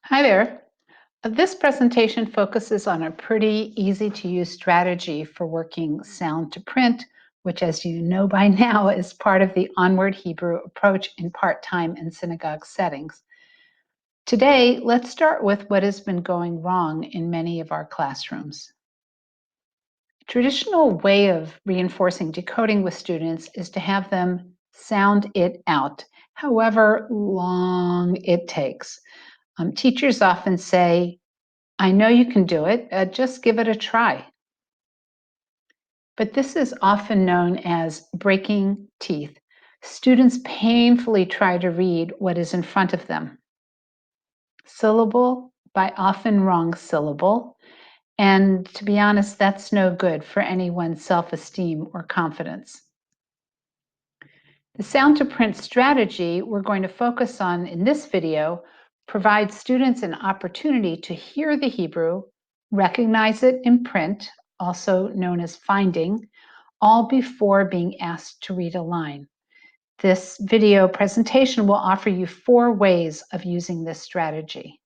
Hi there. This presentation focuses on a pretty easy to use strategy for working sound to print, which, as you know by now, is part of the Onward Hebrew approach in part-time and synagogue settings. Today, let's start with what has been going wrong in many of our classrooms. Traditional way of reinforcing decoding with students is to have them sound it out, however long it takes. Teachers often say, I know you can do it, just give it a try. But this is often known as breaking teeth. Students painfully try to read what is in front of them, syllable by often wrong syllable. And to be honest, that's no good for anyone's self-esteem or confidence. The sound to print strategy we're going to focus on in this video provides students an opportunity to hear the Hebrew, recognize it in print, also known as finding, all before being asked to read a line. This video presentation will offer you 4 ways of using this strategy.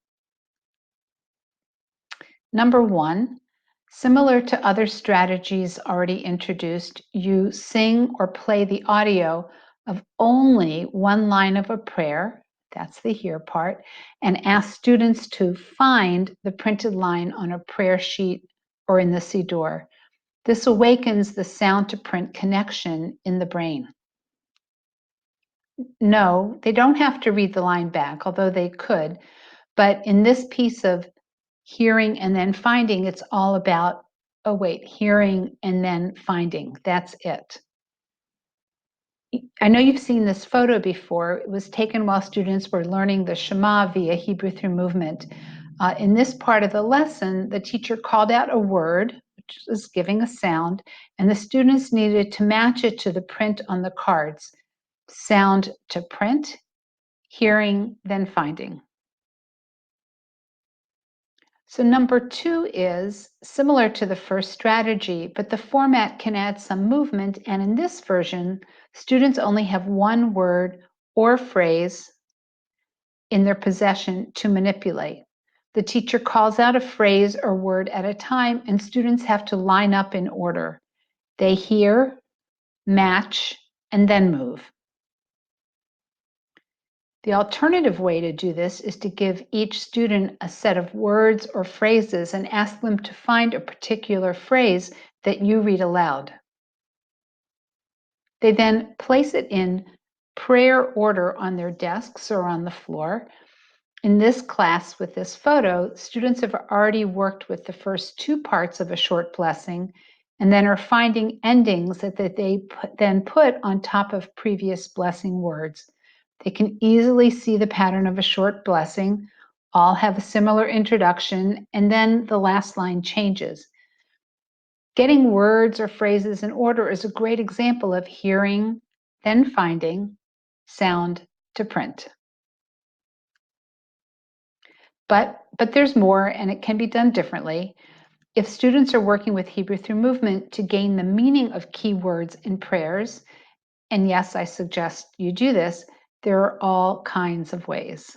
Number 1, similar to other strategies already introduced, you sing or play the audio of only one line of a prayer, that's the hear part, and ask students to find the printed line on a prayer sheet or in the Siddur. This awakens the sound to print connection in the brain. No, they don't have to read the line back, although they could, but in this piece of hearing and then finding, it's all about, oh wait, hearing and then finding. That's it. I know you've seen this photo before. It was taken while students were learning the Shema via Hebrew through movement. In this part of the lesson, the teacher called out a word, which was giving a sound, and the students needed to match it to the print on the cards. Sound to print, hearing, then finding. So number 2 is similar to the first strategy, but the format can add some movement. And in this version, students only have one word or phrase in their possession to manipulate. The teacher calls out a phrase or word at a time, and students have to line up in order. They hear, match, and then move. The alternative way to do this is to give each student a set of words or phrases and ask them to find a particular phrase that you read aloud. They then place it in prayer order on their desks or on the floor. In this class with this photo, students have already worked with the first 2 parts of a short blessing and then are finding endings that they then put on top of previous blessing words. They can easily see the pattern of a short blessing. All have a similar introduction, and then the last line changes. Getting words or phrases in order is a great example of hearing, then finding, sound to print. But there's more, and it can be done differently. If students are working with Hebrew through movement to gain the meaning of key words in prayers, and yes, I suggest you do this, there are all kinds of ways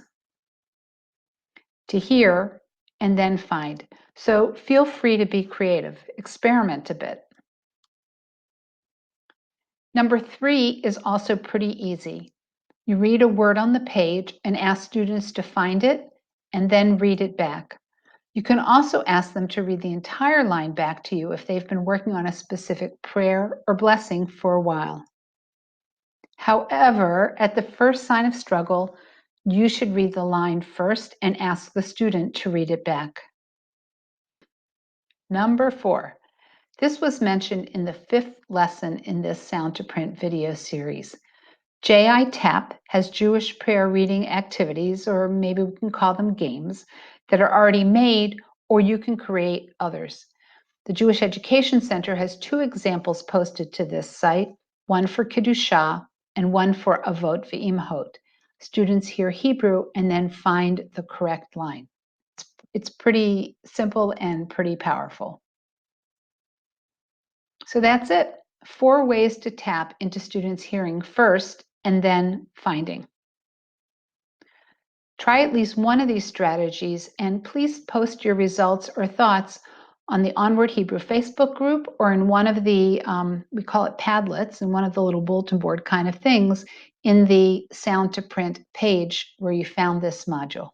to hear and then find. So feel free to be creative, experiment a bit. Number 3 is also pretty easy. You read a word on the page and ask students to find it and then read it back. You can also ask them to read the entire line back to you if they've been working on a specific prayer or blessing for a while. However, at the first sign of struggle, you should read the line first and ask the student to read it back. Number 4. This was mentioned in the 5th lesson in this Sound to Print video series. JITAP has Jewish prayer reading activities, or maybe we can call them games, that are already made, or you can create others. The Jewish Education Center has 2 examples posted to this site, one for Kedusha and one for Avot Ve'imhot. Students hear Hebrew and then find the correct line. It's pretty simple and pretty powerful. So that's it. 4 ways to tap into students' hearing first and then finding. Try at least one of these strategies, and please post your results or thoughts on the Onward Hebrew Facebook group or in one of the, we call it Padlets, in one of the little bulletin board kind of things in the Sound to Print page where you found this module.